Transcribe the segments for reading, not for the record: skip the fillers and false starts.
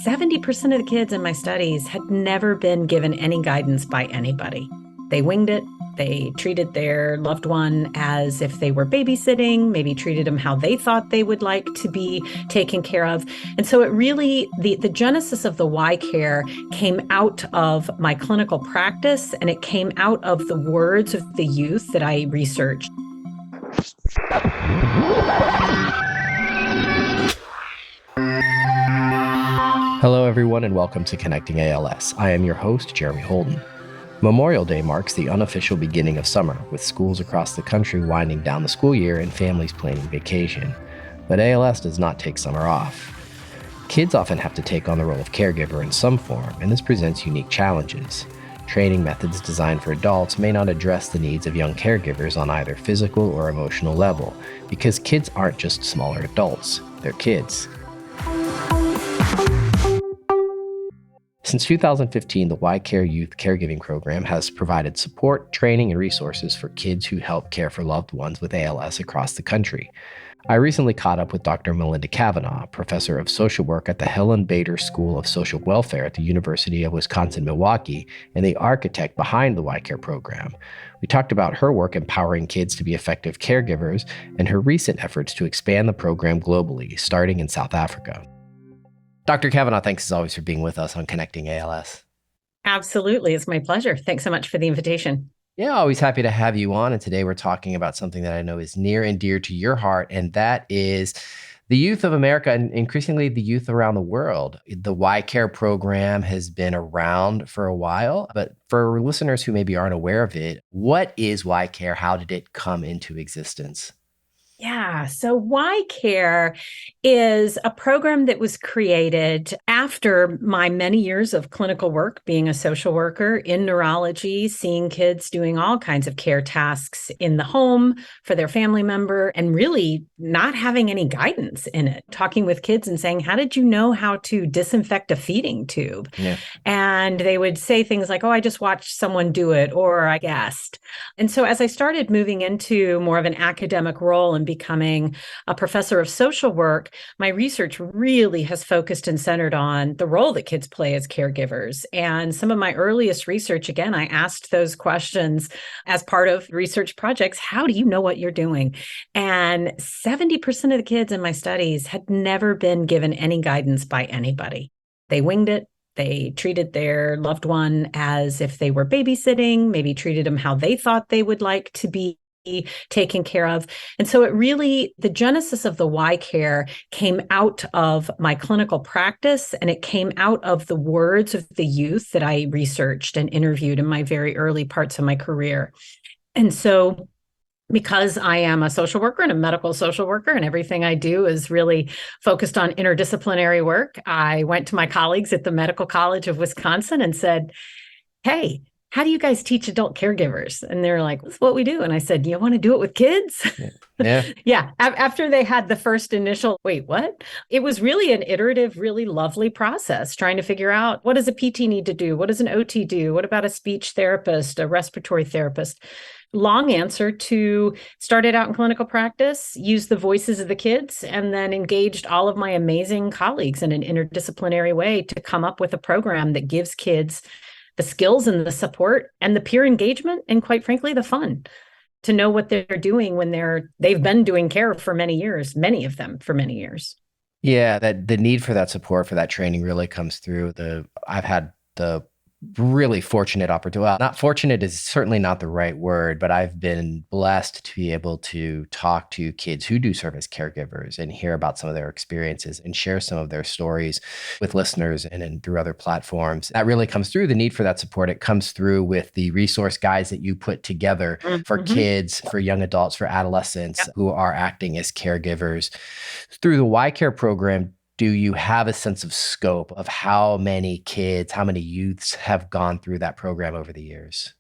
70% of the kids in my studies had never been given any guidance by anybody. They winged it. They treated their loved one as if they were babysitting, maybe treated them how they thought they would like to be taken care of. And so it really, the genesis of the Y Care came out of my clinical practice, and it came out of the words of the youth that I researched. Hello, everyone, and welcome to Connecting ALS. I am your host, Jeremy Holden. Memorial Day marks the unofficial beginning of summer, with schools across the country winding down the school year and families planning vacation. But ALS does not take summer off. Kids often have to take on the role of caregiver in some form, and this presents unique challenges. Training methods designed for adults may not address the needs of young caregivers on either physical or emotional level, because kids aren't just smaller adults, they're kids. Since 2015, the YCare Youth Caregiving Program has provided support, training, and resources for kids who help care for loved ones with ALS across the country. I recently caught up with Dr. Melinda Kavanaugh, professor of social work at the Helen Bader School of Social Welfare at the University of Wisconsin-Milwaukee, and the architect behind the YCare program. We talked about her work empowering kids to be effective caregivers and her recent efforts to expand the program globally, starting in South Africa. Dr. Kavanaugh, thanks as always for being with us on Connecting ALS. Absolutely. It's my pleasure. Thanks so much for the invitation. Yeah, always happy to have you on. And today we're talking about something that I know is near and dear to your heart, and that is the youth of America and increasingly the youth around the world. The YCare program has been around for a while, but for listeners who maybe aren't aware of it, what is YCare? How did it come into existence? Yeah, so Y Care is a program that was created after my many years of clinical work, being a social worker in neurology, seeing kids doing all kinds of care tasks in the home for their family member, and really not having any guidance in it. Talking with kids and saying, how did you know how to disinfect a feeding tube? Yeah. And they would say things like, oh, I just watched someone do it, or I guessed. And so as I started moving into more of an academic role and becoming a professor of social work, my research really has focused and centered on the role that kids play as caregivers. And some of my earliest research, again, I asked those questions as part of research projects. How do you know what you're doing? And 70% of the kids in my studies had never been given any guidance by anybody. They winged it. They treated their loved one as if they were babysitting, maybe treated them how they thought they would like to be taken care of. And so it really, the genesis of the Y Care came out of my clinical practice, and it came out of the words of the youth that I researched and interviewed in my very early parts of my career. And so because I am a social worker and a medical social worker, and everything I do is really focused on interdisciplinary work, I went to my colleagues at the Medical College of Wisconsin and said, hey, how do you guys teach adult caregivers? And they're like, that's what we do. And I said, you want to do it with kids? Yeah. Yeah. After they had the first initial, wait, what? It was really an iterative, really lovely process trying to figure out, what does a PT need to do? What does an OT do? What about a speech therapist, a respiratory therapist? Long answer to started out in clinical practice, used the voices of the kids, and then engaged all of my amazing colleagues in an interdisciplinary way to come up with a program that gives kids the skills and the support and the peer engagement, and quite frankly, the fun to know what they're doing when they've been doing care for many years, many of them for many years. Yeah, that the need for that support, for that training really comes through. I've had the really fortunate opportunity. Well, not fortunate is certainly not the right word, but I've been blessed to be able to talk to kids who do serve as caregivers and hear about some of their experiences and share some of their stories with listeners and through other platforms. That really comes through, the need for that support. It comes through with the resource guides that you put together for kids, for young adults, for adolescents who are acting as caregivers. Through the Y Care program, do you have a sense of scope of how many kids, how many youths have gone through that program over the years?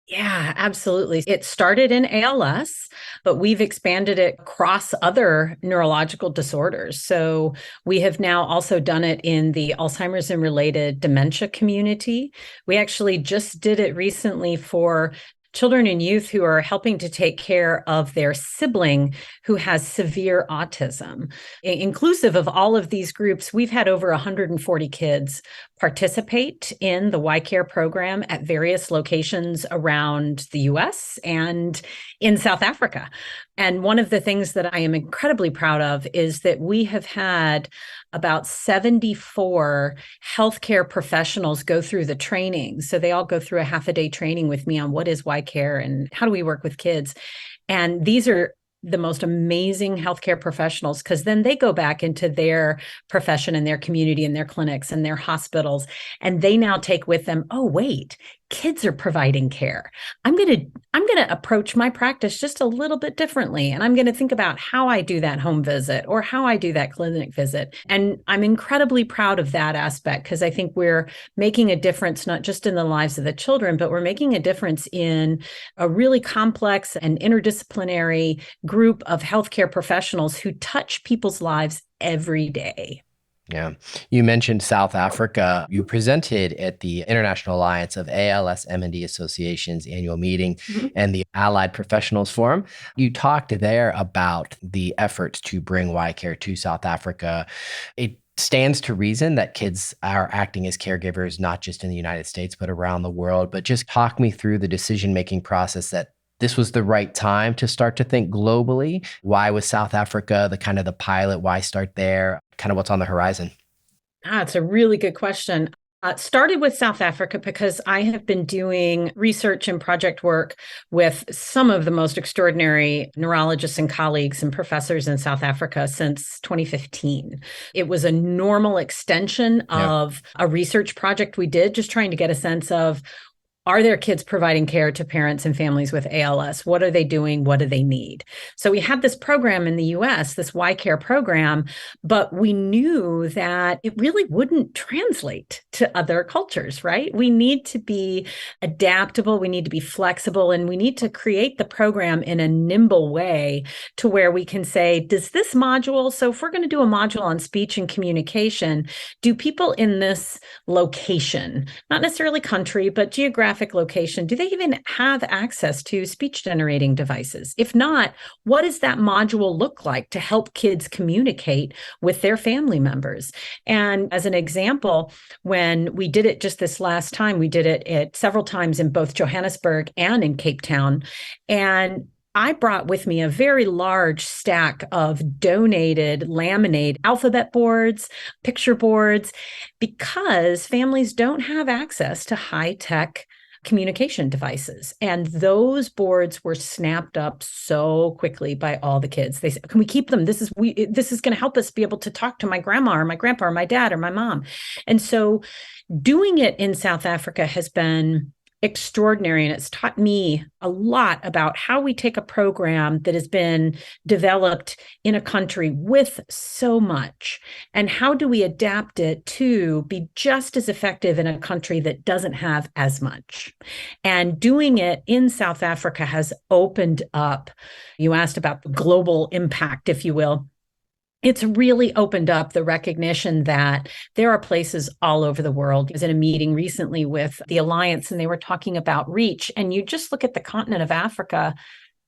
Yeah, absolutely. It started in ALS, but we've expanded it across other neurological disorders. So we have now also done it in the Alzheimer's and related dementia community. We actually just did it recently for children and youth who are helping to take care of their sibling who has severe autism. Inclusive of all of these groups, we've had over 140 kids participate in the YCare program at various locations around the US and in South Africa. And one of the things that I am incredibly proud of is that we have had about 74 healthcare professionals go through the training. So they all go through a half a day training with me on what is YCare and how do we work with kids. And these are the most amazing healthcare professionals, because then they go back into their profession and their community and their clinics and their hospitals, and they now take with them, oh, wait, kids are providing care. I'm going to approach my practice just a little bit differently, and I'm going to think about how I do that home visit or how I do that clinic visit. And I'm incredibly proud of that aspect, because I think we're making a difference not just in the lives of the children, but we're making a difference in a really complex and interdisciplinary group of healthcare professionals who touch people's lives every day. Yeah. You mentioned South Africa. You presented at the International Alliance of ALS M&D Associations annual meeting and the Allied Professionals Forum. You talked there about the efforts to bring YCare to South Africa. It stands to reason that kids are acting as caregivers, not just in the United States, but around the world. But just talk me through the decision-making process that this was the right time to start to think globally. Why was South Africa the pilot? Why start there? Kind of what's on the horizon? It's a really good question. Started with South Africa because I have been doing research and project work with some of the most extraordinary neurologists and colleagues and professors in South Africa since 2015. It was a normal extension of a research project we did, just trying to get a sense of, are there kids providing care to parents and families with ALS? What are they doing? What do they need? So we had this program in the US, this YCare program, but we knew that it really wouldn't translate to other cultures, right? We need to be adaptable, we need to be flexible, and we need to create the program in a nimble way to where we can say, does this module, so if we're going to do a module on speech and communication, do people in this location, not necessarily country, but geographic location, do they even have access to speech generating devices? If not, what does that module look like to help kids communicate with their family members? And as an example, when we did it just this last time, we did it several times in both Johannesburg and in Cape Town. And I brought with me a very large stack of donated laminated alphabet boards, picture boards, because families don't have access to high-tech communication devices. And those boards were snapped up so quickly by all the kids. They said, can we keep them? This is going to help us be able to talk to my grandma or my grandpa or my dad or my mom. And so doing it in South Africa has been extraordinary. And it's taught me a lot about how we take a program that has been developed in a country with so much, and how do we adapt it to be just as effective in a country that doesn't have as much. And doing it in South Africa has opened up, you asked about the global impact, if you will. It's really opened up the recognition that there are places all over the world. I was in a meeting recently with the Alliance, and they were talking about reach. And you just look at the continent of Africa,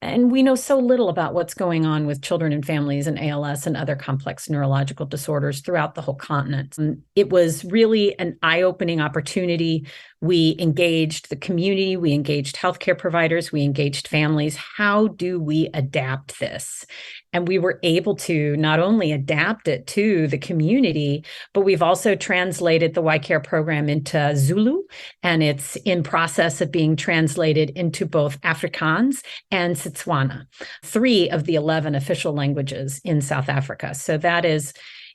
and we know so little about what's going on with children and families and ALS and other complex neurological disorders throughout the whole continent. And it was really an eye-opening opportunity. We engaged the community, we engaged healthcare providers, we engaged families. How do we adapt this? And we were able to not only adapt it to the community, but we've also translated the YCare program into Zulu, and it's in process of being translated into both Afrikaans and Setswana, 3 of the 11 official languages in South Africa. So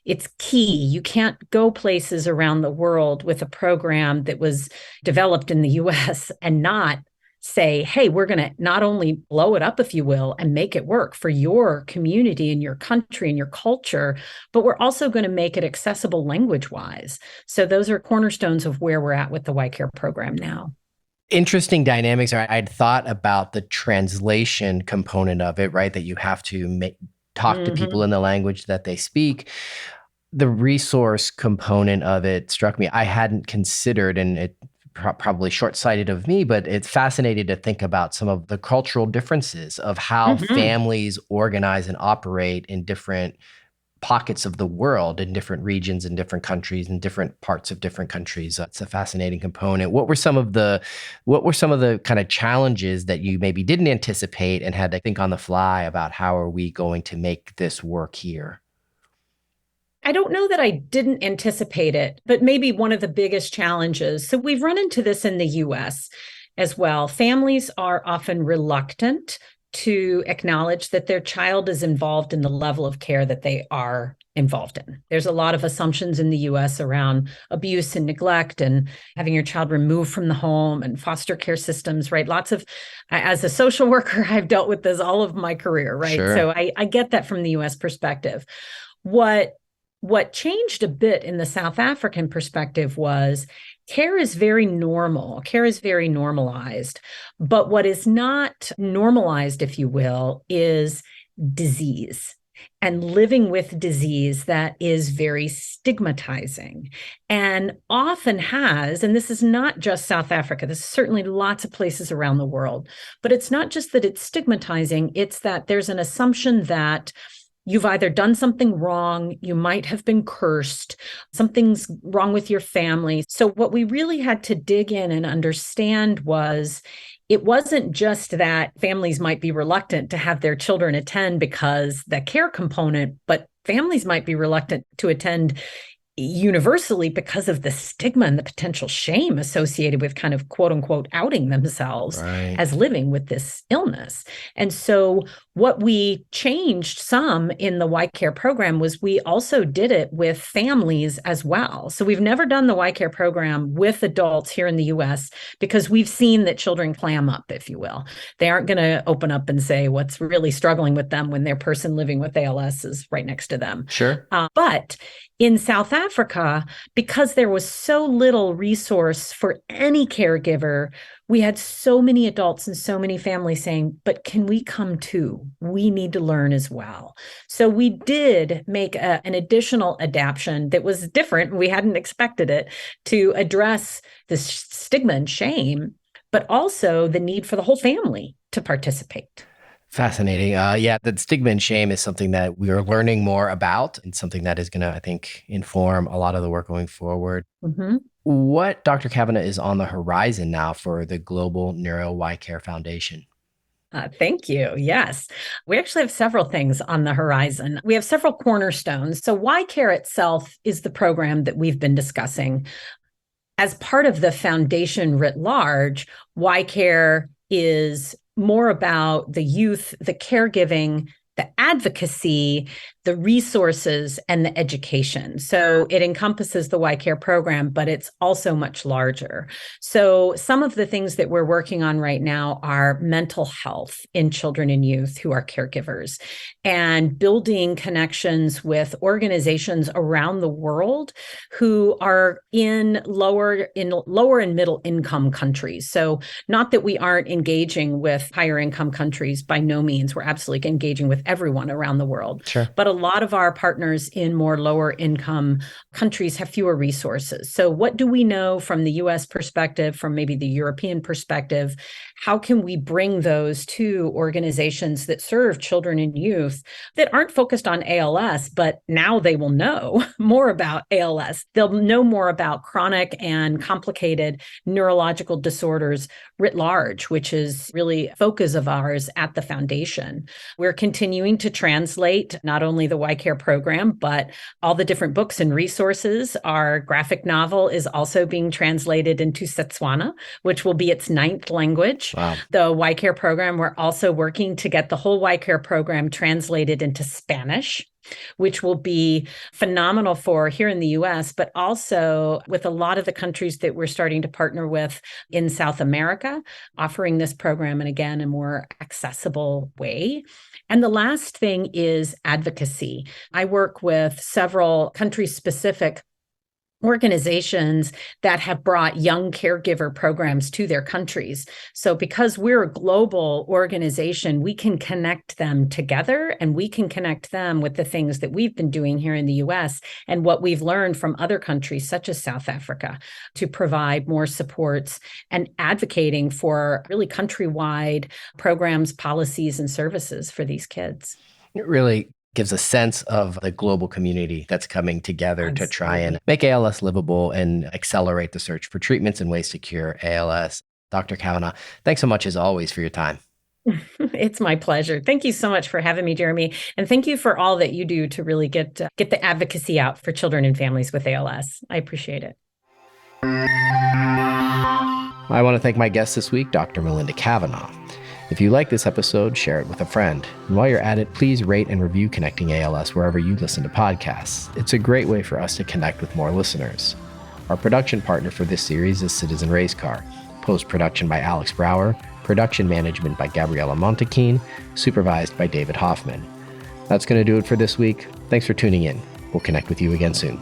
it's key. You can't go places around the world with a program that was developed in the US and not say, hey, we're going to not only blow it up, if you will, and make it work for your community and your country and your culture, but we're also going to make it accessible language-wise. So those are cornerstones of where we're at with the YCare program now. Interesting dynamics. I'd thought about the translation component of it, right? That you have to talk to people in the language that they speak. The resource component of it struck me. I hadn't considered, and it probably short-sighted of me, but it's fascinating to think about some of the cultural differences of how Hmm. families organize and operate in different pockets of the world, in different regions, in different countries, in different parts of different countries. It's a fascinating component. What were some of the kind of challenges that you maybe didn't anticipate and had to think on the fly about how are we going to make this work here? I don't know that I didn't anticipate it, but maybe one of the biggest challenges. So we've run into this in the US as well. Families are often reluctant to acknowledge that their child is involved in the level of care that they are involved in. There's a lot of assumptions in the US around abuse and neglect and having your child removed from the home and foster care systems, right? Lots of, as a social worker, I've dealt with this all of my career, right? Sure. So I get that from the US perspective. What what changed a bit in the South African perspective was care is very normal, care is very normalized. But what is not normalized, if you will, is disease and living with disease that is very stigmatizing and often has, and this is not just South Africa, this is certainly lots of places around the world, but it's not just that it's stigmatizing, it's that there's an assumption that you've either done something wrong, you might have been cursed, something's wrong with your family. So, what we really had to dig in and understand was it wasn't just that families might be reluctant to have their children attend because the care component, but families might be reluctant to attend universally because of the stigma and the potential shame associated with kind of quote unquote outing themselves Right. as living with this illness. And so what we changed some in the YCare program was we also did it with families as well. So we've never done the YCare program with adults here in the US because we've seen that children clam up, if you will. They aren't going to open up and say what's really struggling with them when their person living with ALS is right next to them. Sure. But in South Africa, because there was so little resource for any caregiver, we had so many adults and so many families saying, but can we come too? We need to learn as well. So we did make an additional adaptation that was different. We hadn't expected it to address this stigma and shame, but also the need for the whole family to participate. Fascinating. Yeah, the stigma and shame is something that we are learning more about and something that is going to, I think, inform a lot of the work going forward. Mhm. What, Dr. Kavanaugh, is on the horizon now for the Global Neuro YCare Foundation? Thank you. Yes. We actually have several things on the horizon. We have several cornerstones. So, YCare itself is the program that we've been discussing. As part of the foundation writ large, YCare is more about the youth, the caregiving, the advocacy, the resources, and the education. So it encompasses the YCare program, but it's also much larger. So some of the things that we're working on right now are mental health in children and youth who are caregivers and building connections with organizations around the world who are in lower and middle income countries. So not that we aren't engaging with higher income countries, by no means. We're absolutely engaging with everyone around the world. Sure. But a lot of our partners in more lower income countries have fewer resources. So what do we know from the US perspective, from maybe the European perspective? How can we bring those to organizations that serve children and youth that aren't focused on ALS, but now they will know more about ALS. They'll know more about chronic and complicated neurological disorders writ large, which is really a focus of ours at the foundation. We're continuing to translate not only the YCare program, but all the different books and resources. Our graphic novel is also being translated into Setswana, which will be its 9th language. Wow. The YCare program, we're also working to get the whole YCare program translated into Spanish, which will be phenomenal for here in the US, but also with a lot of the countries that we're starting to partner with in South America, offering this program in, again, a more accessible way. And the last thing is advocacy. I work with several country specific organizations that have brought young caregiver programs to their countries. So because we're a global organization, we can connect them together, and we can connect them with the things that we've been doing here in the US and what we've learned from other countries such as South Africa to provide more supports and advocating for really countrywide programs, policies, and services for these kids. It really gives a sense of the global community that's coming together to try and Absolutely. make ALS livable and accelerate the search for treatments and ways to cure ALS. Dr. Kavanaugh, thanks so much as always for your time. It's my pleasure. Thank you so much for having me, Jeremy. And thank you for all that you do to really get the advocacy out for children and families with ALS. I appreciate it. I want to thank my guest this week, Dr. Melinda Kavanaugh. If you like this episode, share it with a friend. And while you're at it, please rate and review Connecting ALS wherever you listen to podcasts. It's a great way for us to connect with more listeners. Our production partner for this series is Citizen Racecar. Post-production by Alex Brower. Production management by Gabriella Montequin. Supervised by David Hoffman. That's going to do it for this week. Thanks for tuning in. We'll connect with you again soon.